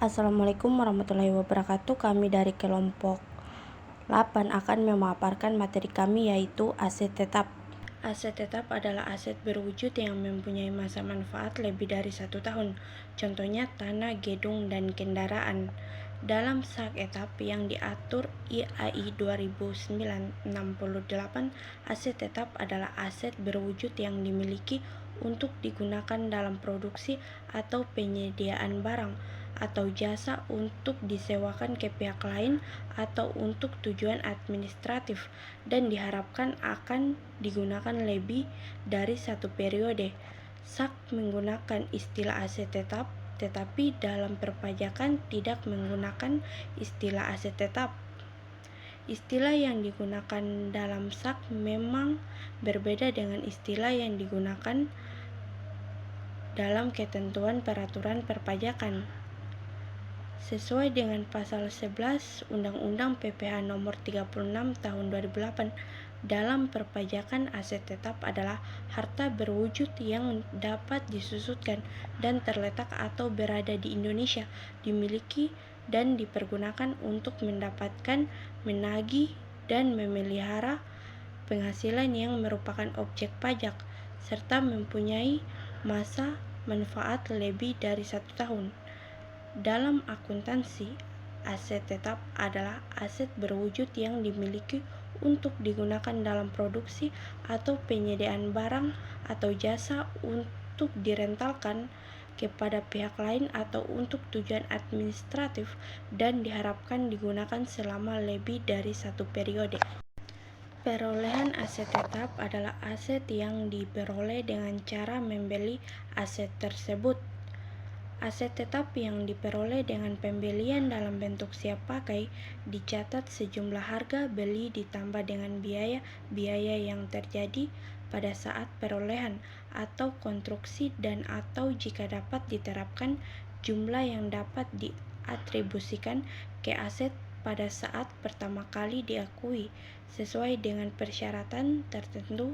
Assalamualaikum warahmatullahi wabarakatuh. Kami dari kelompok 8 akan memaparkan materi kami, yaitu aset tetap. Aset tetap adalah aset berwujud yang mempunyai masa manfaat lebih dari 1 tahun. Contohnya tanah, gedung, dan kendaraan. Dalam sak etap yang diatur IAI 2009-68, aset tetap adalah aset berwujud yang dimiliki untuk digunakan dalam produksi atau penyediaan barang atau jasa untuk disewakan ke pihak lain atau untuk tujuan administratif, dan diharapkan akan digunakan lebih dari satu periode. SAK menggunakan istilah aset tetap, tetapi dalam perpajakan tidak menggunakan istilah aset tetap. Istilah yang digunakan dalam SAK memang berbeda dengan istilah yang digunakan dalam ketentuan peraturan perpajakan. Sesuai dengan pasal 11 Undang-Undang PPH Nomor 36 Tahun 2008, dalam perpajakan aset tetap adalah harta berwujud yang dapat disusutkan dan terletak atau berada di Indonesia, dimiliki dan dipergunakan untuk mendapatkan, menagih, dan memelihara penghasilan yang merupakan objek pajak, serta mempunyai masa manfaat lebih dari 1 tahun. Dalam akuntansi, aset tetap adalah aset berwujud yang dimiliki untuk digunakan dalam produksi atau penyediaan barang atau jasa untuk direntalkan kepada pihak lain atau untuk tujuan administratif, dan diharapkan digunakan selama lebih dari satu periode. Perolehan aset tetap adalah aset yang diperoleh dengan cara membeli aset tersebut. Aset tetap yang diperoleh dengan pembelian dalam bentuk siap pakai dicatat sejumlah harga beli ditambah dengan biaya yang terjadi pada saat perolehan atau konstruksi, dan atau jika dapat diterapkan jumlah yang dapat diatribusikan ke aset pada saat pertama kali diakui sesuai dengan persyaratan tertentu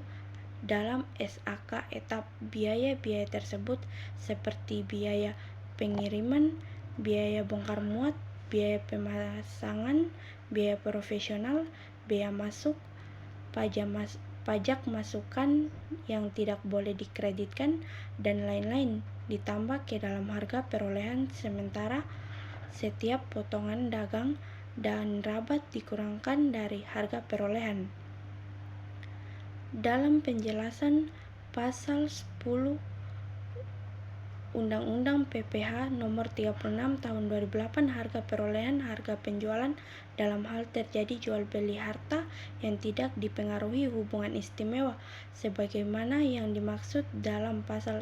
dalam SAK etap. Biaya-biaya tersebut seperti biaya pengiriman, biaya bongkar muat, biaya pemasangan, biaya profesional, biaya masuk, pajak masukan yang tidak boleh dikreditkan, dan lain-lain ditambah ke dalam harga perolehan, sementara setiap potongan dagang dan rabat dikurangkan dari harga perolehan. Dalam penjelasan pasal 10 Undang-Undang PPH Nomor 36 Tahun 2008, harga perolehan harga penjualan dalam hal terjadi jual beli harta yang tidak dipengaruhi hubungan istimewa sebagaimana yang dimaksud dalam pasal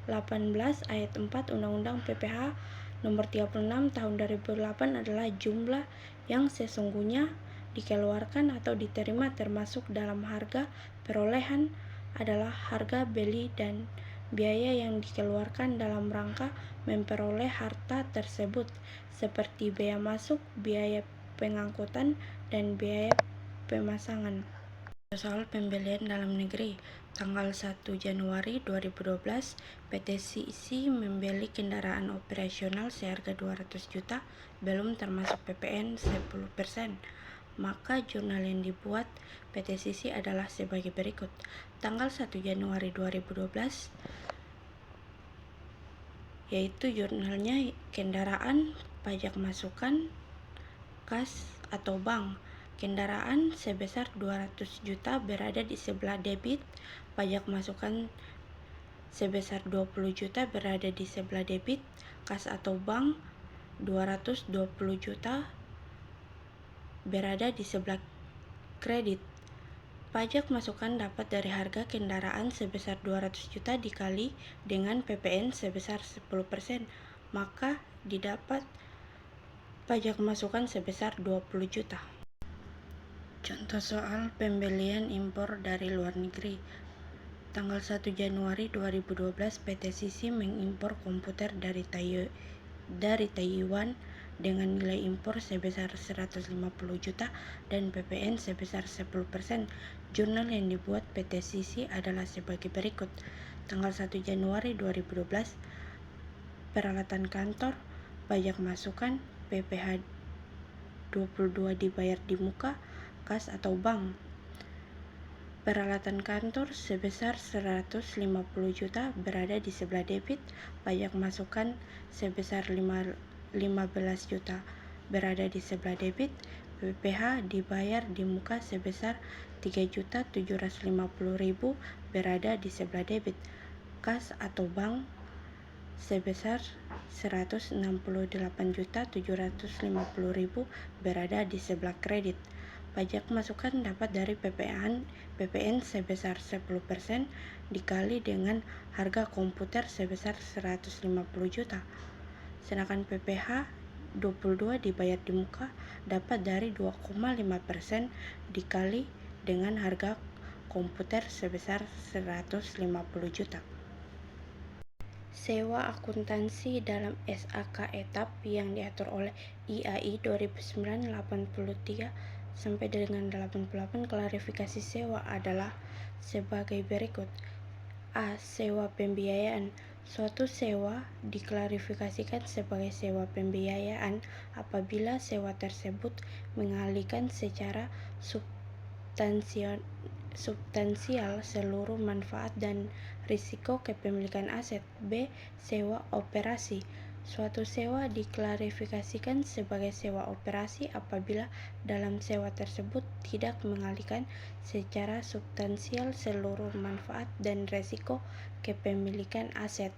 18 ayat 4 Undang-Undang PPH Nomor 36 Tahun 2008 adalah jumlah yang sesungguhnya dikeluarkan atau diterima termasuk dalam harga perolehan adalah harga beli dan biaya yang dikeluarkan dalam rangka memperoleh harta tersebut, seperti biaya masuk, biaya pengangkutan, dan biaya pemasangan. Soal pembelian dalam negeri, tanggal 1 Januari 2012, PT Sisi membeli kendaraan operasional seharga 200 juta, belum termasuk PPN 10%. Maka jurnal yang dibuat PT Sisi adalah sebagai berikut. Tanggal 1 Januari 2012, yaitu jurnalnya kendaraan, pajak masukan, kas atau bank. Kendaraan sebesar 200 juta berada di sebelah debit, pajak masukan sebesar 20 juta berada di sebelah debit, kas atau bank 220 juta berada di sebelah kredit. Pajak masukan dapat dari harga kendaraan sebesar 200 juta dikali dengan PPN sebesar 10%, maka didapat pajak masukan sebesar 20 juta. Contoh soal pembelian impor dari luar negeri. Tanggal 1 Januari 2012, PT Sisi mengimpor komputer dari Taiwan dengan nilai impor sebesar 150 juta dan PPN sebesar 10%. Jurnal yang dibuat PT Sisi adalah sebagai berikut. Tanggal 1 Januari 2012, peralatan kantor pajak masukan, PPh 22 dibayar di muka, kas atau bank. Peralatan kantor sebesar 150 juta berada di sebelah debit, pajak masukan sebesar 15 juta berada di sebelah debit, PPh dibayar di muka sebesar 3.750.000 berada di sebelah debit, kas atau bank sebesar 168.750.000 berada di sebelah kredit. Pajak masukan dapat dari PPN sebesar 10% dikali dengan harga komputer sebesar 150 juta. Sedangkan PPh 22 dibayar di muka dapat dari 2,5% dikali dengan harga komputer sebesar 150 juta. Sewa akuntansi dalam SAK etap yang diatur oleh IAI 2009-83 sampai dengan 88 klarifikasi sewa adalah sebagai berikut. A. Sewa pembiayaan. Suatu sewa diklarifikasikan sebagai sewa pembiayaan apabila sewa tersebut mengalihkan secara substansial seluruh manfaat dan risiko kepemilikan aset. B. Sewa operasi. Suatu sewa diklarifikasikan sebagai sewa operasi apabila dalam sewa tersebut tidak mengalihkan secara substansial seluruh manfaat dan risiko kepemilikan aset.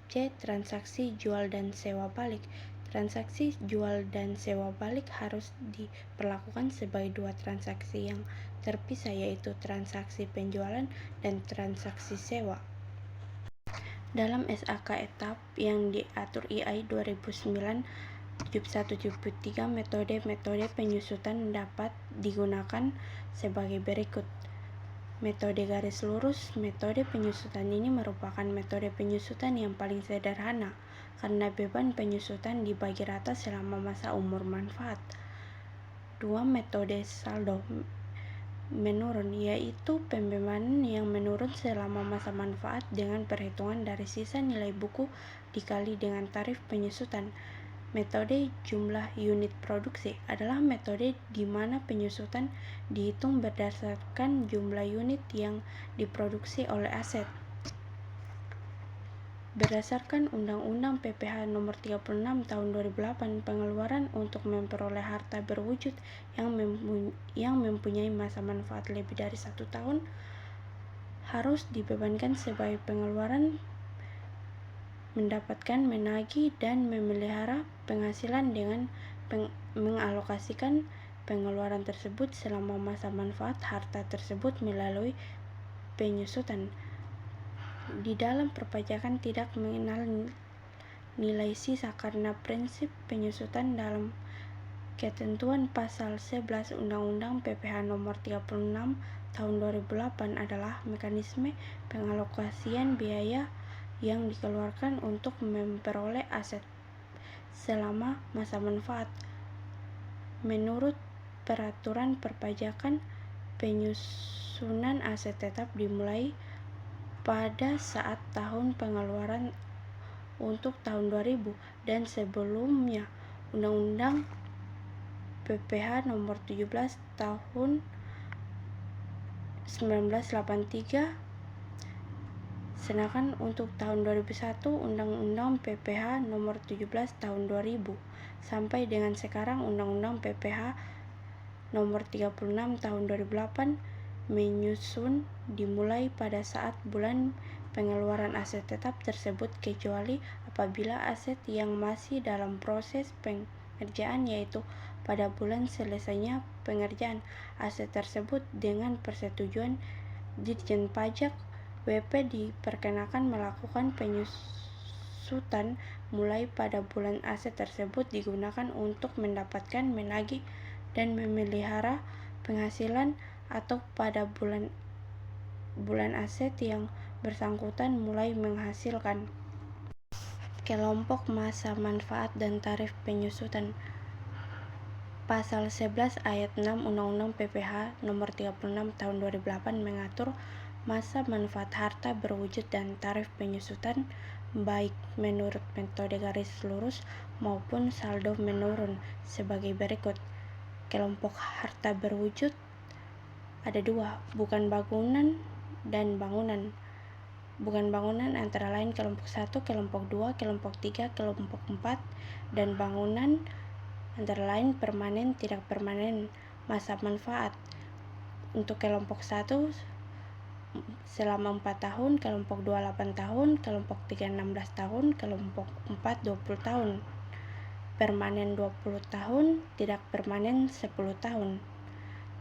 C. Transaksi jual dan sewa balik. Transaksi jual dan sewa balik harus diperlakukan sebagai dua transaksi yang terpisah, yaitu transaksi penjualan dan transaksi sewa. Dalam SAK etap yang diatur IAI 2009-7173, metode penyusutan dapat digunakan sebagai berikut. Metode garis lurus. Metode penyusutan ini merupakan metode penyusutan yang paling sederhana karena beban penyusutan dibagi rata selama masa umur manfaat. 2. Metode saldo menurun, yaitu pembebanan yang menurun selama masa manfaat dengan perhitungan dari sisa nilai buku dikali dengan tarif penyusutan. Metode jumlah unit produksi adalah metode di mana penyusutan dihitung berdasarkan jumlah unit yang diproduksi oleh aset. Berdasarkan Undang-Undang PPh Nomor 36 Tahun 2008, pengeluaran untuk memperoleh harta berwujud yang mempunyai masa manfaat lebih dari 1 tahun harus dibebankan sebagai pengeluaran mendapatkan, menagih, dan memelihara penghasilan dengan mengalokasikan pengeluaran tersebut selama masa manfaat harta tersebut melalui penyusutan. Di dalam perpajakan tidak mengenal nilai sisa karena prinsip penyusutan dalam ketentuan pasal 11 Undang-Undang PPh Nomor 36 Tahun 2008 adalah mekanisme pengalokasian biaya yang dikeluarkan untuk memperoleh aset selama masa manfaat. Menurut peraturan perpajakan, penyusunan aset tetap dimulai pada saat tahun pengeluaran untuk tahun 2000 dan sebelumnya. Undang-Undang PPh Nomor 17 Tahun 1983. Sedangkan untuk tahun 2001, Undang-Undang PPh Nomor 17 Tahun 2000 sampai dengan sekarang Undang-Undang PPh Nomor 36 Tahun 2008 menyusun dimulai pada saat bulan pengeluaran aset tetap tersebut kecuali apabila aset yang masih dalam proses pengerjaan, yaitu pada bulan selesainya pengerjaan aset tersebut dengan persetujuan Ditjen Pajak. WP diperkenakan melakukan penyusutan mulai pada bulan aset tersebut digunakan untuk mendapatkan, menagih, dan memelihara penghasilan atau pada bulan aset yang bersangkutan mulai menghasilkan. Kelompok masa manfaat dan tarif penyusutan. Pasal 11 ayat 6 Undang-Undang PPh Nomor 36 Tahun 2008 mengatur masa manfaat harta berwujud dan tarif penyusutan baik menurut metode garis lurus maupun saldo menurun sebagai berikut. Kelompok harta berwujud ada dua, bukan bangunan dan bangunan. Bukan bangunan antara lain kelompok 1, kelompok 2, kelompok 3, kelompok 4, dan bangunan antara lain permanen, tidak permanen, masa manfaat. Untuk kelompok 1 selama 4 tahun, kelompok 2 8 tahun, kelompok 3 16 tahun, kelompok 4 20 tahun. Permanen 20 tahun, tidak permanen 10 tahun.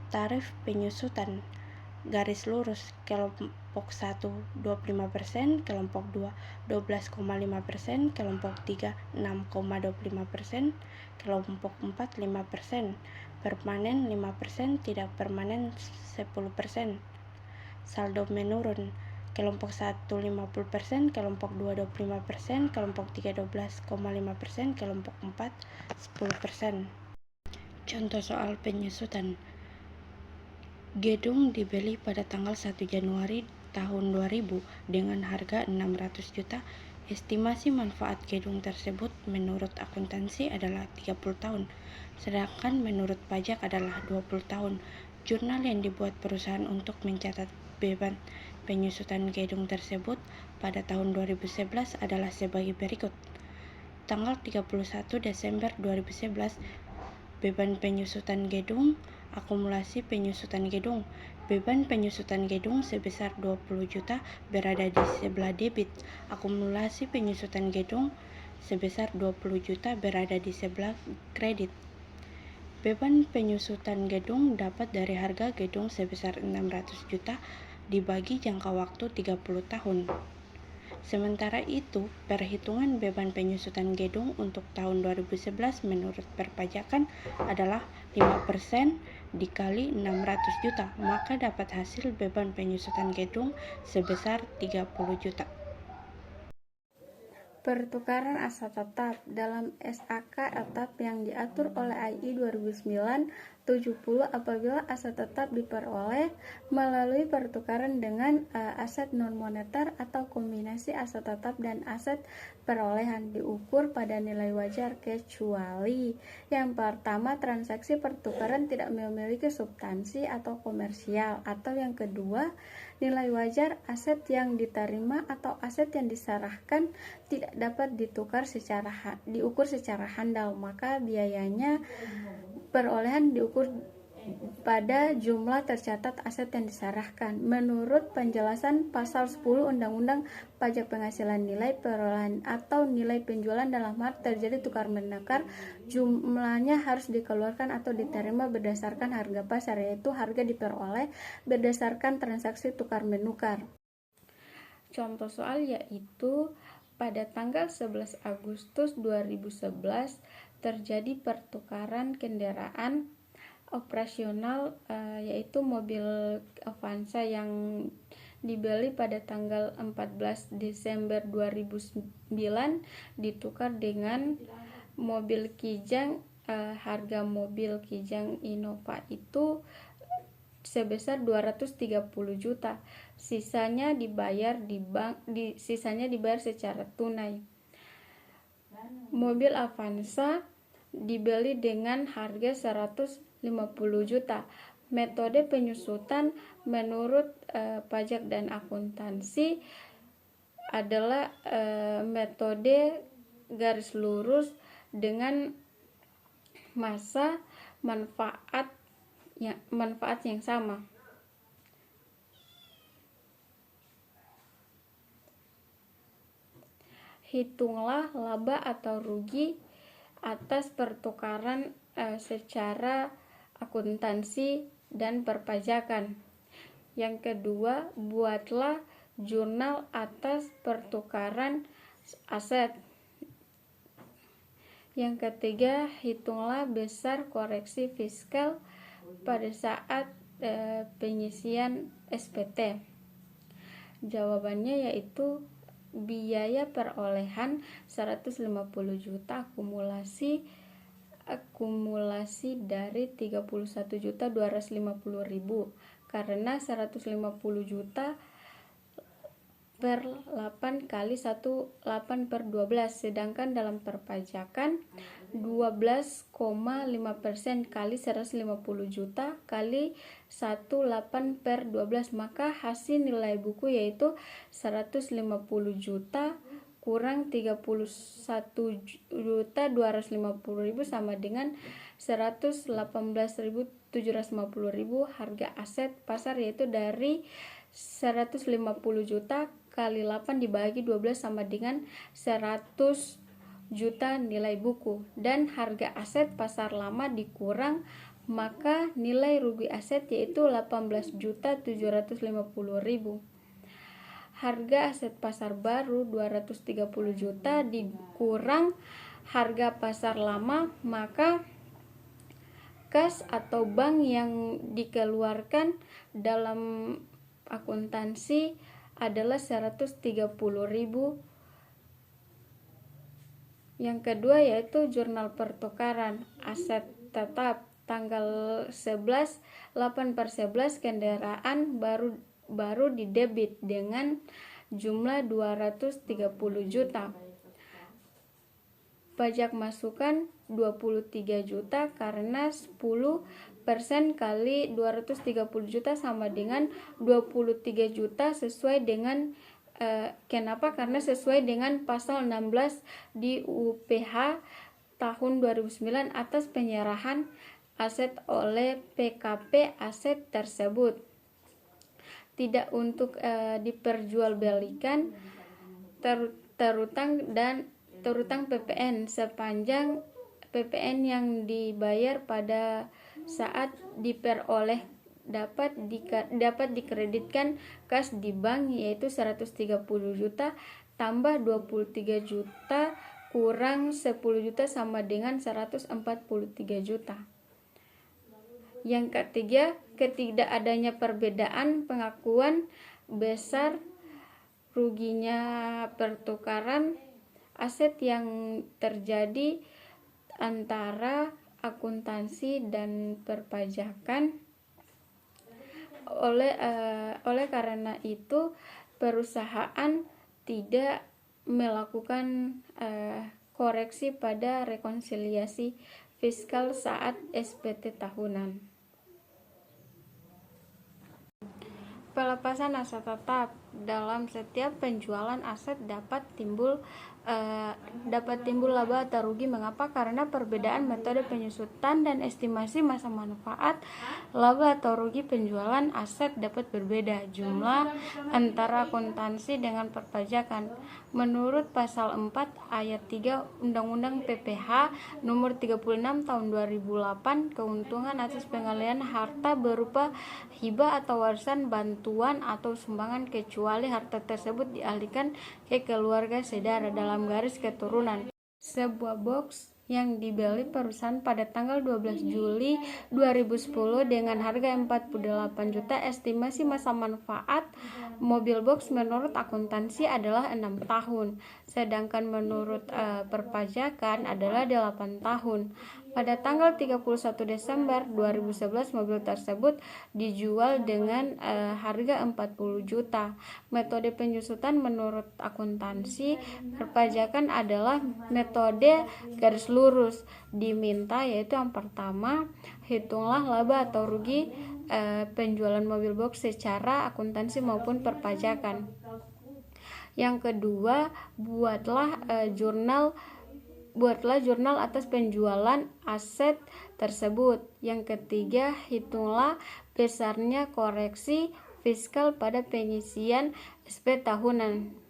Tarif penyusutan garis lurus kelompok 1 25%, kelompok 2 12,5%, kelompok 3 6,25%, kelompok 4 5%, permanen 5%, tidak permanen 10%. Saldo menurun kelompok 1 50%, kelompok 2 25%, kelompok 3 12,5%, kelompok 4 10%. Contoh soal penyusutan. Gedung dibeli pada tanggal 1 Januari tahun 2000 dengan harga 600 juta. Estimasi manfaat gedung tersebut menurut akuntansi adalah 30 tahun, sedangkan menurut pajak adalah 20 tahun. Jurnal yang dibuat perusahaan untuk mencatat beban penyusutan gedung tersebut pada tahun 2011 adalah sebagai berikut. Tanggal 31 Desember 2011, beban penyusutan gedung, akumulasi penyusutan gedung. Beban penyusutan gedung sebesar 20 juta berada di sebelah debit. Akumulasi penyusutan gedung sebesar 20 juta berada di sebelah kredit. Beban penyusutan gedung dapat dari harga gedung sebesar 600 juta dibagi jangka waktu 30 tahun. Sementara itu, perhitungan beban penyusutan gedung untuk tahun 2011 menurut perpajakan adalah 5% dikali 600 juta, maka dapat hasil beban penyusutan gedung sebesar 30 juta. Pertukaran aset tetap dalam SAK etap yang diatur oleh AI 2009-70 apabila aset tetap diperoleh melalui pertukaran dengan aset non-moneter atau kombinasi aset tetap dan aset perolehan diukur pada nilai wajar kecuali yang pertama transaksi pertukaran tidak memiliki substansi atau komersial, atau yang kedua nilai wajar aset yang diterima atau aset yang diserahkan tidak dapat diukur secara handal, maka biayanya perolehan diukur pada jumlah tercatat aset yang diserahkan. Menurut penjelasan pasal 10 Undang-Undang Pajak Penghasilan, nilai perolehan atau nilai penjualan dalam hal terjadi tukar menukar jumlahnya harus dikeluarkan atau diterima berdasarkan harga pasar, yaitu harga diperoleh berdasarkan transaksi tukar menukar. Contoh soal yaitu pada tanggal 11 Agustus 2011 terjadi pertukaran kendaraan operasional yaitu mobil Avanza yang dibeli pada tanggal 14 Desember 2009 ditukar dengan mobil Kijang. Harga mobil Kijang Innova itu sebesar 230 juta. Sisanya dibayar di bank, sisanya dibayar secara tunai. Mobil Avanza dibeli dengan harga 150 juta. Metode penyusutan menurut pajak dan akuntansi adalah metode garis lurus dengan masa manfaat yang sama. Hitunglah laba atau rugi atas pertukaran secara akuntansi dan perpajakan. Yang kedua, buatlah jurnal atas pertukaran aset. Yang ketiga, hitunglah besar koreksi fiskal pada saat pengisian SPT. Jawabannya yaitu biaya perolehan 150 juta akumulasi dari 31.250.000 karena 150 juta per 8 kali 18 per 12, sedangkan dalam perpajakan 12,5% kali 150 juta kali 18 per 12, maka hasil nilai buku yaitu 150 juta kurang 31.250.000 sama dengan 118.750.000. Harga aset pasar yaitu dari 150 juta kali 8 dibagi 12 sama dengan 100 juta nilai buku, dan harga aset pasar lama dikurang, maka nilai rugi aset yaitu 18.750.000. Harga aset pasar baru 230 juta dikurang harga pasar lama, maka kas atau bank yang dikeluarkan dalam akuntansi adalah 130.000. Yang kedua yaitu jurnal pertukaran aset tetap tanggal 11 8/11 kendaraan baru didebit dengan jumlah 230 juta. Pajak masukan 23 juta karena 10% kali 230 juta sama dengan 23 juta sesuai dengan kenapa? Karena sesuai dengan pasal 16 di UPH tahun 2009 atas penyerahan aset oleh PKP aset tersebut tidak untuk diperjualbelikan terutang PPN sepanjang PPN yang dibayar pada saat diperoleh dapat dikreditkan kas di bank yaitu 130 juta tambah 23 juta kurang 10 juta sama dengan 143 juta. Yang ketiga, ketidakadanya perbedaan pengakuan besar ruginya pertukaran aset yang terjadi antara akuntansi dan perpajakan. Oleh karena itu perusahaan tidak melakukan koreksi pada rekonsiliasi fiskal saat SPT tahunan. Pelepasan aset tetap dalam setiap penjualan aset dapat timbul laba atau rugi. Mengapa? Karena perbedaan metode penyusutan dan estimasi masa manfaat laba atau rugi penjualan aset dapat berbeda jumlah antara akuntansi dengan perpajakan. Menurut pasal 4 ayat 3 Undang-Undang PPH nomor 36 tahun 2008, keuntungan atas pengalihan harta berupa hibah atau warisan, bantuan atau sumbangan kecuali harta tersebut dialihkan ke keluarga saudara dalam garis keturunan. Sebuah box yang dibeli perusahaan pada tanggal 12 Juli 2010 dengan harga 48 juta, estimasi masa manfaat mobil box menurut akuntansi adalah 6 tahun, sedangkan menurut perpajakan adalah 8 tahun. Pada tanggal 31 Desember 2011 mobil tersebut dijual dengan harga 40 juta. Metode penyusutan menurut akuntansi perpajakan adalah metode garis lurus diminta, yaitu yang pertama, hitunglah laba atau rugi penjualan mobil box secara akuntansi maupun perpajakan. Yang kedua, buatlah jurnal atas penjualan aset tersebut. Yang ketiga, hitunglah besarnya koreksi fiskal pada pengisian SP tahunan.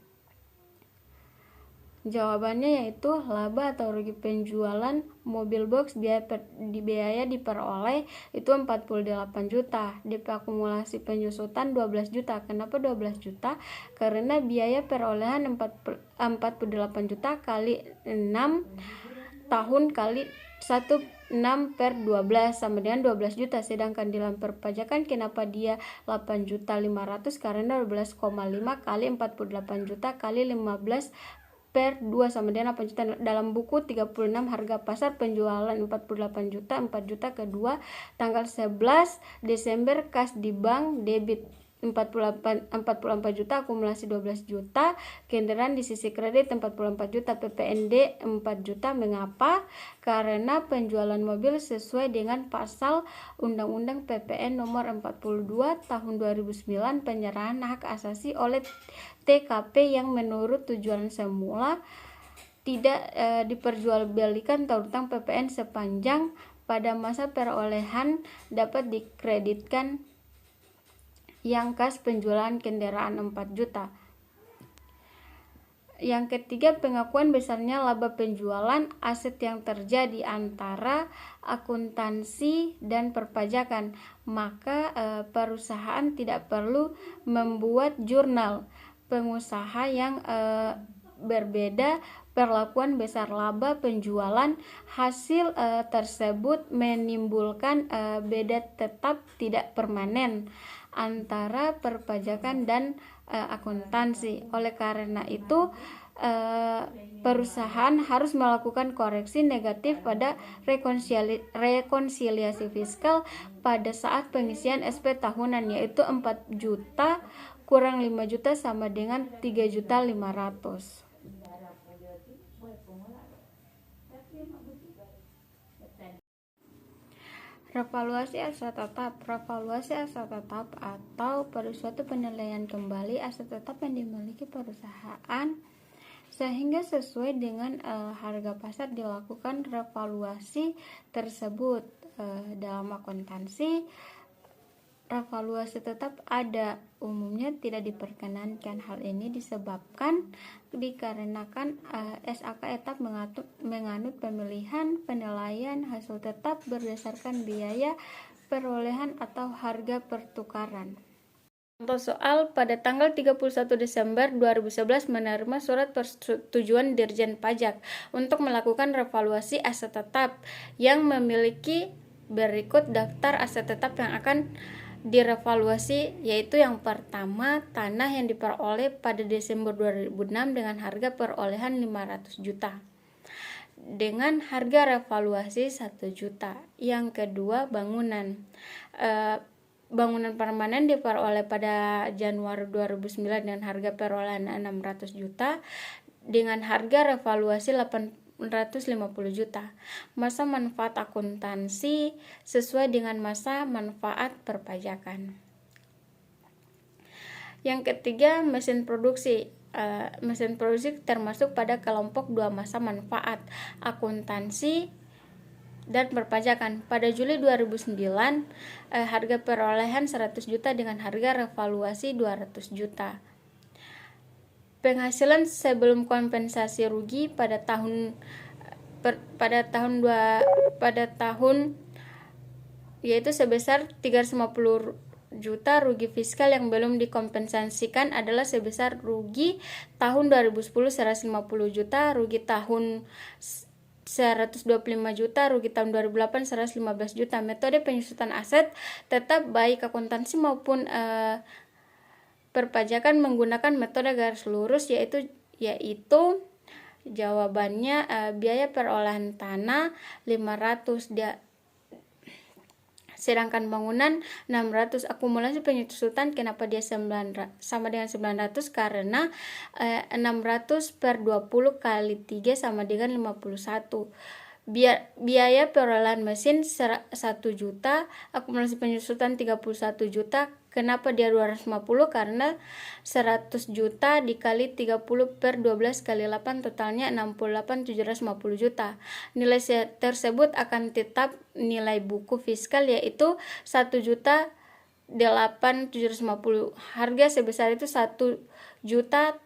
Jawabannya yaitu laba atau rugi penjualan mobil box biaya diperoleh itu 48 juta. DP akumulasi penyusutan 12 juta. Kenapa 12 juta? Karena biaya perolehan 48 juta kali 6 tahun kali 16 per 12 sama dengan 12 juta. Sedangkan dalam perpajakan kenapa dia 8.500.000? Karena 12,5 kali 48 juta kali 15 per 2 sama dengan 8 juta. Dalam buku 36 harga pasar penjualan 48 juta, 4 juta kedua tanggal 11 Desember kas di bank debit 44 juta, akumulasi 12 juta, kendaraan di sisi kredit 44 juta, PPND 4 juta. Mengapa? Karena penjualan mobil sesuai dengan pasal Undang-Undang PPN nomor 42 tahun 2009, penyerahan hak asasi oleh TKP yang menurut tujuan semula tidak diperjualbelikan tentang PPN sepanjang pada masa perolehan dapat dikreditkan yang kas penjualan kendaraan 4 juta. Yang ketiga, pengakuan besarnya laba penjualan aset yang terjadi antara akuntansi dan perpajakan. Maka perusahaan tidak perlu membuat jurnal pengusaha yang berbeda. Perlakuan besar laba penjualan hasil tersebut menimbulkan beda tetap tidak permanen antara perpajakan dan akuntansi. Oleh karena itu perusahaan harus melakukan koreksi negatif pada rekonsiliasi fiskal pada saat pengisian SP tahunan, yaitu 4 juta kurang 5 juta sama dengan 3.500.000. Revaluasi aset tetap. Revaluasi aset tetap atau pada suatu penilaian kembali aset tetap yang dimiliki perusahaan sehingga sesuai dengan harga pasar dilakukan revaluasi tersebut. Dalam akuntansi, revaluasi tetap ada umumnya tidak diperkenankan. Hal ini disebabkan dikarenakan SAK etap menganut pemilihan penilaian hasil tetap berdasarkan biaya perolehan atau harga pertukaran. Contoh soal, pada tanggal 31 Desember 2011 menerima surat persetujuan Dirjen Pajak untuk melakukan revaluasi aset tetap yang memiliki berikut daftar aset tetap yang akan direvaluasi, yaitu yang pertama, tanah yang diperoleh pada Desember 2006 dengan harga perolehan 500 juta dengan harga revaluasi 1 juta. Yang kedua, bangunan permanen diperoleh pada Januari 2009 dengan harga perolehan 600 juta dengan harga revaluasi 850 juta. Masa manfaat akuntansi sesuai dengan masa manfaat perpajakan. Yang ketiga, mesin produksi. Mesin produksi termasuk pada kelompok 2 masa manfaat, akuntansi dan perpajakan. Pada Juli 2009, harga perolehan 100 juta dengan harga revaluasi 200 juta. Penghasilan sebelum kompensasi rugi pada tahun yaitu sebesar 350 juta. Rugi fiskal yang belum dikompensasikan adalah sebesar rugi tahun 2010 150 juta, rugi tahun 125 juta, rugi tahun 2008 115 juta. Metode penyusutan aset tetap baik akuntansi maupun perpajakan menggunakan metode garis lurus, yaitu jawabannya biaya perolehan tanah 500 sedangkan bangunan 600. Akumulasi penyusutan kenapa dia sama dengan 900? Karena 600 per 20 kali 3 sama dengan 51. Biaya perolehan mesin 1 juta, akumulasi penyusutan 31 juta. Kenapa dia 250? Karena 100 juta dikali 30 per 12 kali 8 totalnya 68 750 juta. Nilai tersebut akan tetap nilai buku fiskal, yaitu 1 juta 8 750. Harga sebesar itu 1 juta